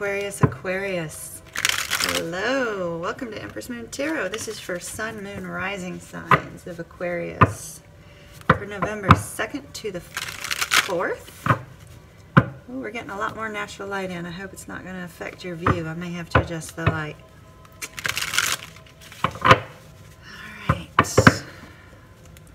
Aquarius, Aquarius. Hello, welcome to Empress Moon Tarot. This is for Sun, Moon, Rising signs of Aquarius for November 2nd to the 4th. Oh, we're getting a lot more natural light in. I hope it's not going to affect your view. I may have to adjust the light. Alright,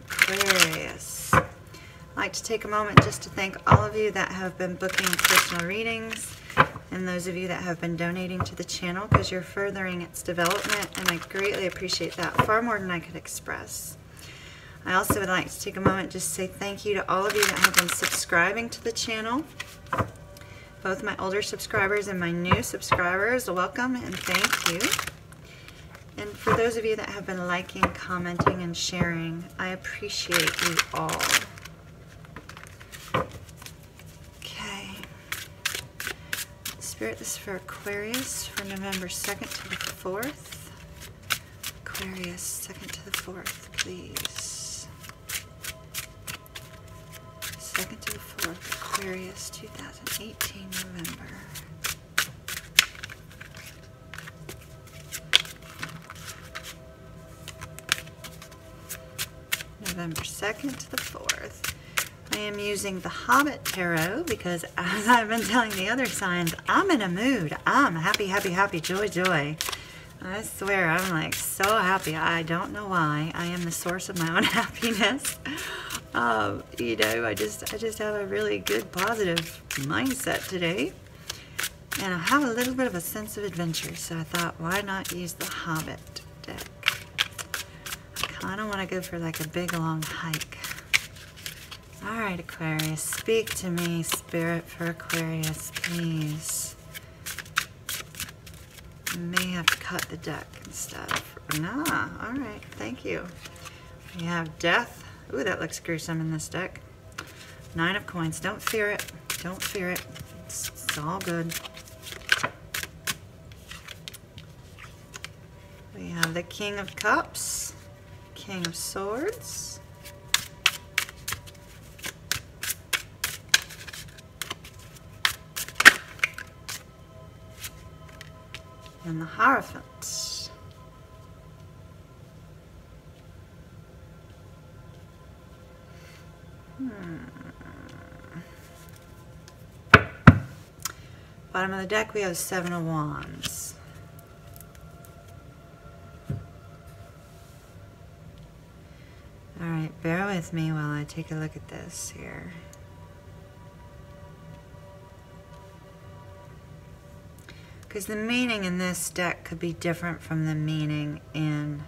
Aquarius. I'd like to take a moment just to thank all of you that have been booking personal readings and those of you that have been donating to the channel, because you're furthering its development, and I greatly appreciate that, far more than I could express. I also would like to take a moment just to say thank you to all of you that have been subscribing to the channel. Both my older subscribers and my new subscribers, welcome and thank you. And for those of you that have been liking, commenting, and sharing, I appreciate you all. Spirit, this is for Aquarius for November 2nd to the 4th. Aquarius, 2nd to the 4th, please. 2nd to the 4th, Aquarius, 2018, November. November 2nd to the 4th. I am using the Hobbit Tarot because, as I've been telling the other signs, I'm in a mood. I'm happy, happy, happy, joy, joy. I swear, I'm like so happy. I don't know why. I am the source of my own happiness. You know, I just have a really good, positive mindset today. And I have a little bit of a sense of adventure, so I thought, why not use the Hobbit deck? I kind of want to go for like a big, long hike. Alright, Aquarius, speak to me, Spirit, for Aquarius, please. I may have to cut the deck and stuff. Nah, alright, thank you. We have Death. Ooh, that looks gruesome in this deck. 9 of Coins. Don't fear it. Don't fear it. It's all good. We have the King of Cups, King of Swords, and the Hierophant. Bottom of the deck, we have 7 of Wands. Alright, bear with me while I take a look at this here. Because the meaning in this deck could be different from the meaning in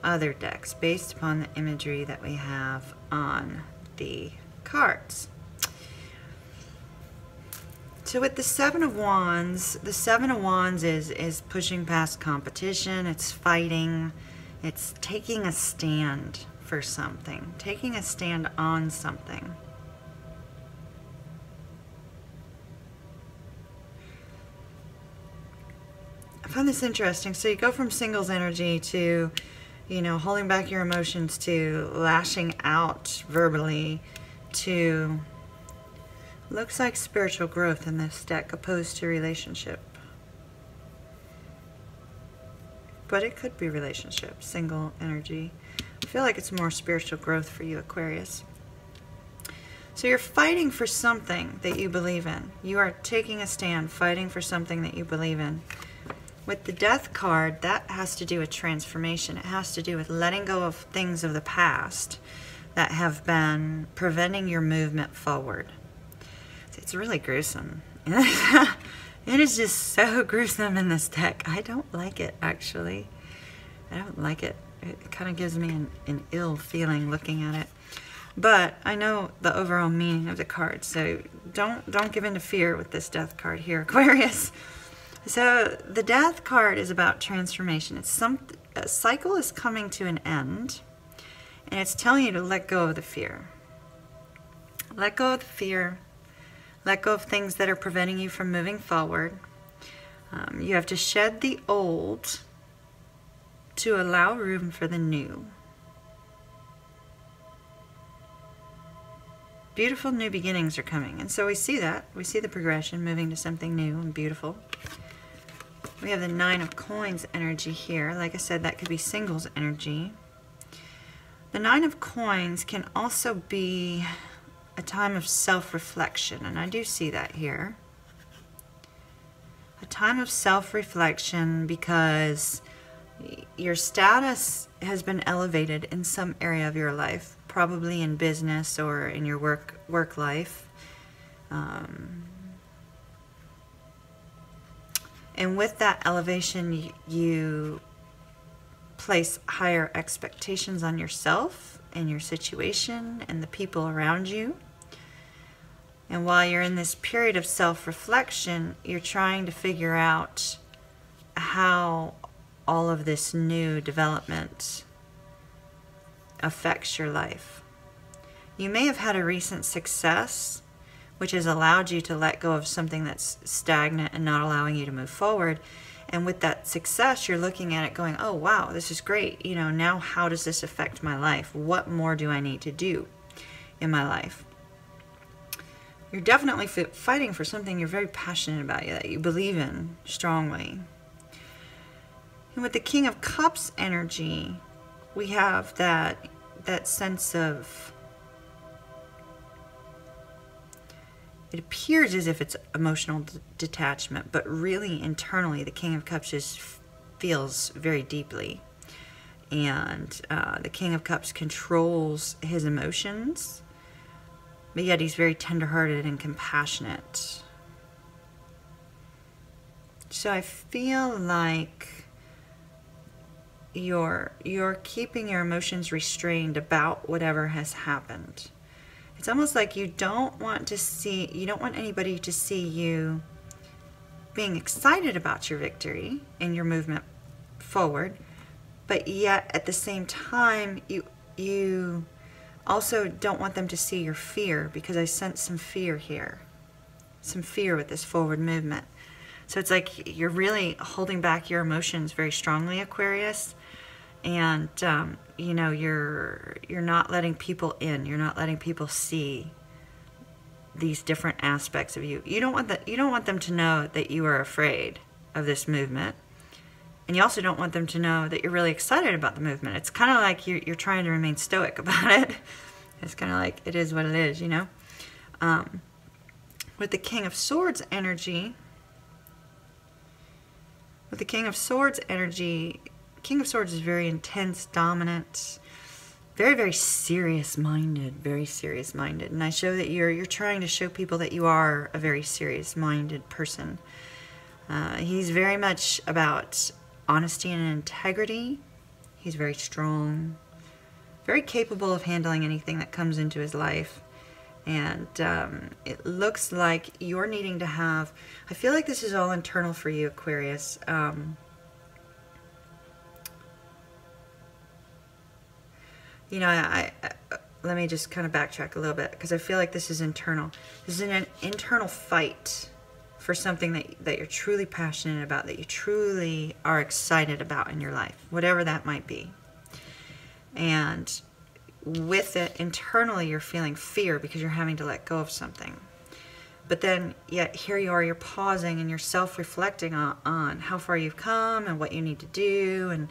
other decks based upon the imagery that we have on the cards. So with the 7 of Wands, the 7 of Wands is pushing past competition, it's fighting, it's taking a stand for something, taking a stand on something. I find this interesting. So you go from singles energy to, you know, holding back your emotions, to lashing out verbally, to looks like spiritual growth in this deck opposed to relationship. But it could be relationship, single energy. I feel like it's more spiritual growth for you, Aquarius. So you're fighting for something that you believe in. You are taking a stand, fighting for something that you believe in. With the Death card, that has to do with transformation. It has to do with letting go of things of the past that have been preventing your movement forward. It's really gruesome. It is just so gruesome in this deck. I don't like it, actually. I don't like it. It kind of gives me an ill feeling looking at it. But I know the overall meaning of the card, so don't give in to fear with this Death card here, Aquarius. So the Death card is about transformation. It's a cycle is coming to an end, and it's telling you to let go of the fear. Let go of the fear. Let go of things that are preventing you from moving forward. You have to shed the old to allow room for the new. Beautiful new beginnings are coming. And so we see that. We see the progression, moving to something new and beautiful. We have the Nine of Coins energy here. Like I said, that could be singles energy. The Nine of Coins can also be a time of self-reflection, and I do see that here. A time of self-reflection because your status has been elevated in some area of your life, probably in business or in your work life. And with that elevation, you place higher expectations on yourself and your situation and the people around you. And while you're in this period of self-reflection, you're trying to figure out how all of this new development affects your life. You may have had a recent success, which has allowed you to let go of something that's stagnant and not allowing you to move forward. And with that success, you're looking at it going, oh, wow, this is great. You know, now how does this affect my life? What more do I need to do in my life? You're definitely fighting for something you're very passionate about, that you believe in strongly. And with the King of Cups energy, we have that sense of, it appears as if it's emotional detachment, but really internally the King of Cups just feels very deeply. And the King of Cups controls his emotions, but yet he's very tenderhearted and compassionate. So I feel like you're keeping your emotions restrained about whatever has happened. It's almost like you don't want anybody to see you being excited about your victory and your movement forward, but yet at the same time you also don't want them to see your fear, because I sense some fear here, some fear with this forward movement. So it's like you're really holding back your emotions very strongly, Aquarius. And you know, you're not letting people in. You're not letting people see these different aspects of you. You don't want them to know that you are afraid of this movement, and you also don't want them to know that you're really excited about the movement. It's kind of like you're trying to remain stoic about it. It's kind of like it is what it is, you know. With the King of Swords energy, King of Swords is very intense, dominant, very, very serious-minded, And I show that you're trying to show people that you are a very serious-minded person. He's very much about honesty and integrity. He's very strong, very capable of handling anything that comes into his life. And it looks like you're needing to have, I feel like this is all internal for you, Aquarius. You know, let me just kind of backtrack a little bit, because I feel like this is internal. This is an internal fight for something that you're truly passionate about, that you truly are excited about in your life, whatever that might be. And with it, internally, you're feeling fear because you're having to let go of something. But then, yet here you are, you're pausing and you're self-reflecting on how far you've come and what you need to do, and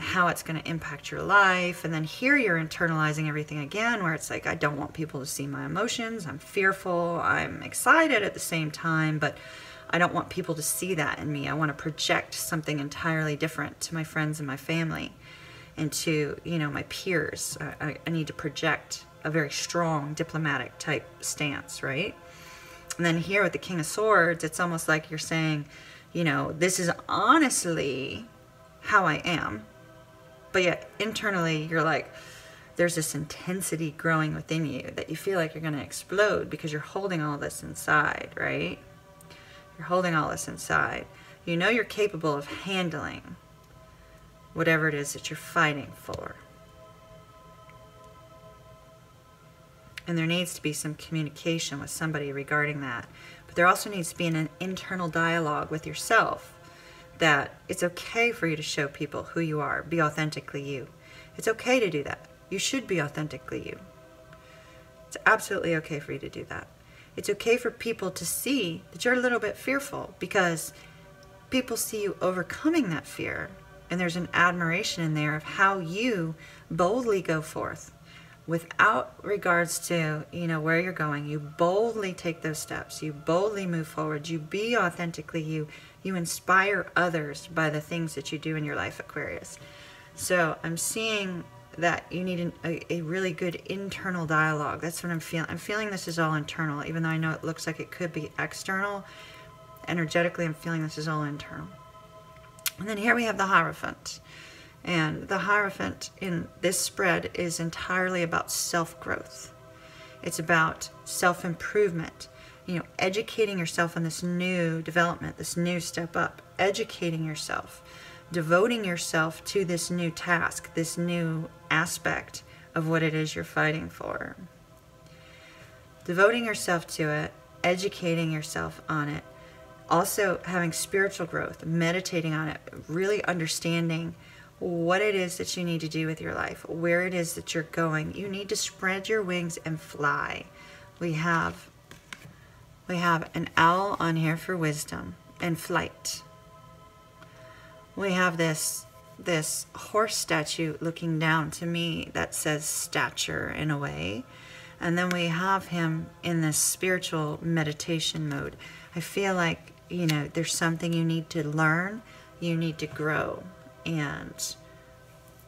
how it's going to impact your life. And then here you're internalizing everything again, where it's like, I don't want people to see my emotions. I'm fearful. I'm excited at the same time, but I don't want people to see that in me. I want to project something entirely different to my friends and my family and to, you know, my peers. I need to project a very strong diplomatic type stance, right? And then here with the King of Swords, it's almost like you're saying, you know, this is honestly how I am, but yet internally you're like, there's this intensity growing within you that you feel like you're going to explode because you're holding all this inside, right? You're holding all this inside. You know you're capable of handling whatever it is that you're fighting for. And there needs to be some communication with somebody regarding that. But there also needs to be an internal dialogue with yourself, that it's okay for you to show people who you are, be authentically you. It's okay to do that. You should be authentically you. It's absolutely okay for you to do that. It's okay for people to see that you're a little bit fearful, because people see you overcoming that fear, and there's an admiration in there of how you boldly go forth without regards to, you know, where you're going. You boldly take those steps. You boldly move forward. You be authentically you. You inspire others by the things that you do in your life, Aquarius. So I'm seeing that you need a really good internal dialogue. That's what I'm feeling. I'm feeling this is all internal, even though I know it looks like it could be external. Energetically, I'm feeling this is all internal. And then here we have the Hierophant. And the Hierophant in this spread is entirely about self-growth. It's about self-improvement. You know, educating yourself on this new development, this new step up. Educating yourself. Devoting yourself to this new task, this new aspect of what it is you're fighting for. Devoting yourself to it. Educating yourself on it. Also having spiritual growth. Meditating on it. Really understanding what it is that you need to do with your life, where it is that you're going. You need to spread your wings and fly. We have an owl on here for wisdom and flight. We have this horse statue looking down to me that says stature in a way. And then we have him in this spiritual meditation mode. I feel like, you know, there's something you need to learn, you need to grow. And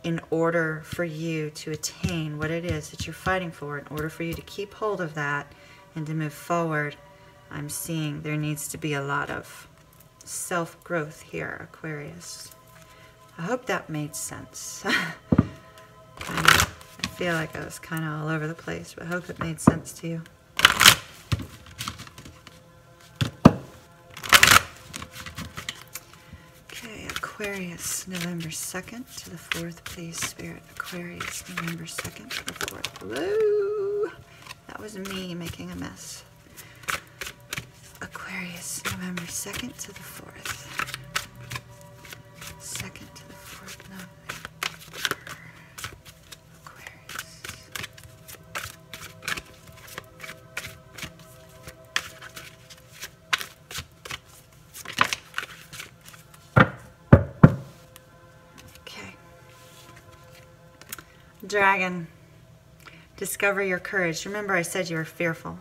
in order for you to attain what it is that you're fighting for, in order for you to keep hold of that and to move forward, I'm seeing there needs to be a lot of self-growth here, Aquarius. I hope that made sense. I feel like I was kind of all over the place, but I hope it made sense to you. Aquarius, November 2nd to the 4th, please, Spirit. Aquarius, November 2nd to the 4th. Whoa! That was me making a mess. Aquarius, November 2nd to the 4th. 2nd to the 4th, November. Aquarius. Dragon, discover your courage. Remember I said you were fearful,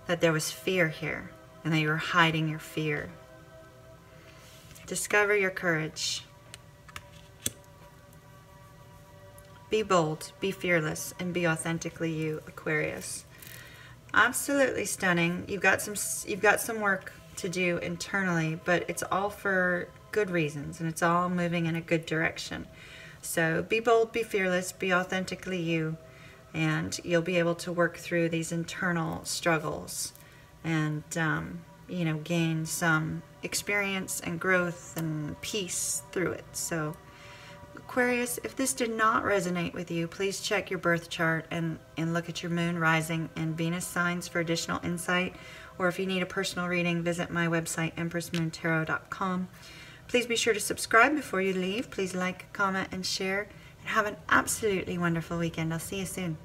that there was fear here, and that you were hiding your fear. Discover your courage. Be bold, be fearless, and be authentically you, Aquarius. Absolutely stunning. You've got some work to do internally, but it's all for good reasons, and it's all moving in a good direction. So be bold, be fearless, be authentically you, and you'll be able to work through these internal struggles and, you know, gain some experience and growth and peace through it. So, Aquarius, if this did not resonate with you, please check your birth chart and look at your moon, rising, and Venus signs for additional insight. Or if you need a personal reading, visit my website, empressmoontarot.com. Please be sure to subscribe before you leave. Please like, comment, and share. And have an absolutely wonderful weekend. I'll see you soon.